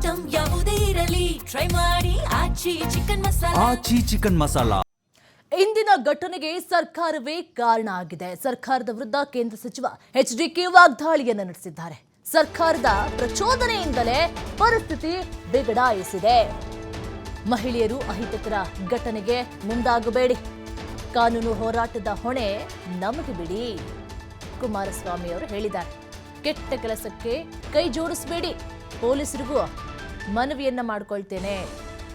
Item ಯಾವುದೇ ಇರಲಿ try ಮಾಡಿ ಆಚಿ ಚಿಕನ್ ಮಸಾಲಾ. ಇಂದಿನ ಘಟನೆಗೆ ಸರ್ಕಾರವೇ ಕಾರಣ ಆಗಿದೆ. ಸರ್ಕಾರದ ವಿರುದ್ಧ ಕೇಂದ್ರ ಸಚಿವ ಎಚ್ಡಿಕೆ ವಾಗ್ದಾಳಿಯನ್ನು ನಡೆಸಿದ್ದಾರೆ. ಸರ್ಕಾರದ ಪ್ರಚೋದನೆಯಿಂದಲೇ ಪರಿಸ್ಥಿತಿ ಬಿಗಡಾಯಿಸಿದೆ. ಮಹಿಳೆಯರು ಅಹಿತಕರ ಘಟನೆಗೆ ಮುಂದಾಗಬೇಡಿ, ಕಾನೂನು ಹೋರಾಟದ ಹೊಣೆ ನಮಗೆ ಬಿಡಿ, ಕುಮಾರಸ್ವಾಮಿ ಅವರು ಹೇಳಿದ್ದಾರೆ. ಕೆಟ್ಟ ಕೆಲಸಕ್ಕೆ ಕೈ ಜೋಡಿಸಬೇಡಿ, ಪೊಲೀಸರಿಗೂ ಮನವಿಯನ್ನ ಮಾಡಿಕೊಳ್ತೇನೆ.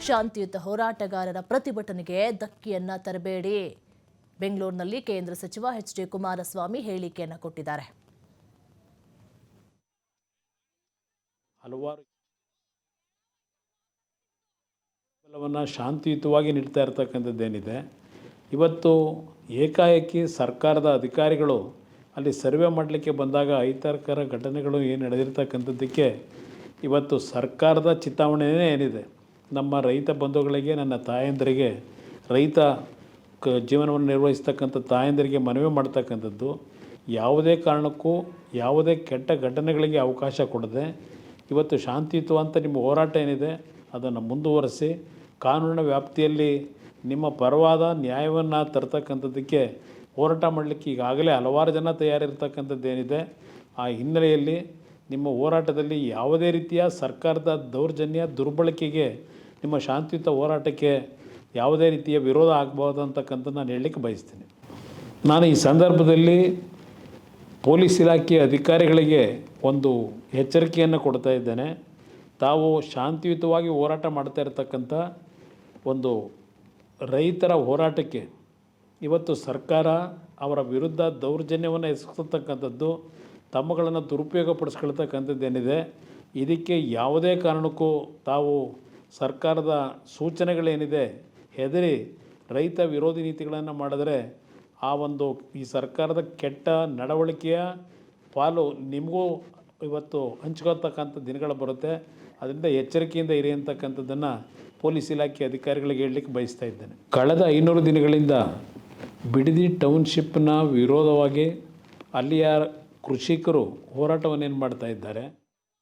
ಶಾಂತಿಯುತ ಹೋರಾಟಗಾರರ ಪ್ರತಿಭಟನೆಗೆ ಧಕ್ಕೆಯನ್ನ ತರಬೇಡಿ. ಬೆಂಗಳೂರಿನಲ್ಲಿ ಕೇಂದ್ರ ಸಚಿವ ಎಚ್.ಡಿ. ಕುಮಾರಸ್ವಾಮಿ ಹೇಳಿಕೆಯನ್ನು ಕೊಟ್ಟಿದ್ದಾರೆ. ಹಲವಾರು ಶಾಂತಿಯುತವಾಗಿ ನೀಡ್ತಾ ಇರ್ತಕ್ಕಂಥದ್ದೇನಿದೆ, ಇವತ್ತು ಏಕಾಏಕಿ ಸರ್ಕಾರದ ಅಧಿಕಾರಿಗಳು ಅಲ್ಲಿ ಸರ್ವೆ ಮಾಡಲಿಕ್ಕೆ ಬಂದಾಗ ಅಹಿತಕರ ಘಟನೆಗಳು ಏನು ನಡೆದಿರ್ತಕ್ಕಂಥದ್ದಕ್ಕೆ ಇವತ್ತು ಸರ್ಕಾರದ ಚಿತಾವಣೆಯೇ ಏನಿದೆ, ನಮ್ಮ ರೈತ ಬಂಧುಗಳಿಗೆ, ನನ್ನ ತಾಯಂದರಿಗೆ, ರೈತ ಜೀವನವನ್ನು ನಿರ್ವಹಿಸ್ತಕ್ಕಂಥ ತಾಯಂದರಿಗೆ ಮನವಿ ಮಾಡ್ತಕ್ಕಂಥದ್ದು, ಯಾವುದೇ ಕಾರಣಕ್ಕೂ ಯಾವುದೇ ಕೆಟ್ಟ ಘಟನೆಗಳಿಗೆ ಅವಕಾಶ ಕೊಡದೆ ಇವತ್ತು ಶಾಂತಿಯುತವಂತ ನಿಮ್ಮ ಹೋರಾಟ ಏನಿದೆ ಅದನ್ನು ಮುಂದುವರಿಸಿ ಕಾನೂನಿನ ವ್ಯಾಪ್ತಿಯಲ್ಲಿ ನಿಮ್ಮ ಪರವಾದ ನ್ಯಾಯವನ್ನು ತರ್ತಕ್ಕಂಥದ್ದಕ್ಕೆ ಹೋರಾಟ ಮಾಡಲಿಕ್ಕೆ ಈಗಾಗಲೇ ಹಲವಾರು ಜನ ತಯಾರಿರ್ತಕ್ಕಂಥದ್ದೇನಿದೆ. ಆ ಹಿನ್ನೆಲೆಯಲ್ಲಿ ನಿಮ್ಮ ಹೋರಾಟದಲ್ಲಿ ಯಾವುದೇ ರೀತಿಯ ಸರ್ಕಾರದ ದೌರ್ಜನ್ಯ ದುರ್ಬಳಕೆಗೆ ನಿಮ್ಮ ಶಾಂತಿಯುತ ಹೋರಾಟಕ್ಕೆ ಯಾವುದೇ ರೀತಿಯ ವಿರೋಧ ಆಗಬಹುದು ಅಂತಕ್ಕಂಥದ್ದು ನಾನು ಹೇಳಲಿಕ್ಕೆ ಬಯಸ್ತೀನಿ. ನಾನು ಈ ಸಂದರ್ಭದಲ್ಲಿ ಪೊಲೀಸ್ ಇಲಾಖೆಯ ಅಧಿಕಾರಿಗಳಿಗೆ ಒಂದು ಎಚ್ಚರಿಕೆಯನ್ನು ಕೊಡ್ತಾ ಇದ್ದೇನೆ. ತಾವು ಶಾಂತಿಯುತವಾಗಿ ಹೋರಾಟ ಮಾಡ್ತಾ ಇರತಕ್ಕಂಥ ಒಂದು ರೈತರ ಹೋರಾಟಕ್ಕೆ ಇವತ್ತು ಸರ್ಕಾರ ಅವರ ವಿರುದ್ಧ ದೌರ್ಜನ್ಯವನ್ನು ಎಸಗತಕ್ಕಂಥದ್ದು, ತಮ್ಮಗಳನ್ನು ದುರುಪಯೋಗಪಡಿಸ್ಕೊಳ್ತಕ್ಕಂಥದ್ದೇನಿದೆ, ಇದಕ್ಕೆ ಯಾವುದೇ ಕಾರಣಕ್ಕೂ ತಾವು ಸರ್ಕಾರದ ಸೂಚನೆಗಳೇನಿದೆ ಹೆದರಿ ರೈತ ವಿರೋಧಿ ನೀತಿಗಳನ್ನು ಮಾಡಿದರೆ ಈ ಸರ್ಕಾರದ ಕೆಟ್ಟ ನಡವಳಿಕೆಯ ಪಾಲು ನಿಮಗೂ ಇವತ್ತು ಹಂಚ್ಕೊಳ್ತಕ್ಕಂಥ ದಿನಗಳು ಬರುತ್ತೆ. ಅದರಿಂದ ಎಚ್ಚರಿಕೆಯಿಂದ ಇರಿ ಅಂತಕ್ಕಂಥದ್ದನ್ನು ಪೊಲೀಸ್ ಇಲಾಖೆ ಅಧಿಕಾರಿಗಳಿಗೆ ಹೇಳಲಿಕ್ಕೆ ಬಯಸ್ತಾ ಇದ್ದೇನೆ. ಕಳೆದ 500 ದಿನಗಳಿಂದ ಬಿಡದಿ ಟೌನ್ಶಿಪ್ನ ವಿರೋಧವಾಗಿ ಅಲ್ಲಿಯ ಕೃಷಿಕರು ಹೋರಾಟವನ್ನೇನು ಮಾಡ್ತಾ ಇದ್ದಾರೆ.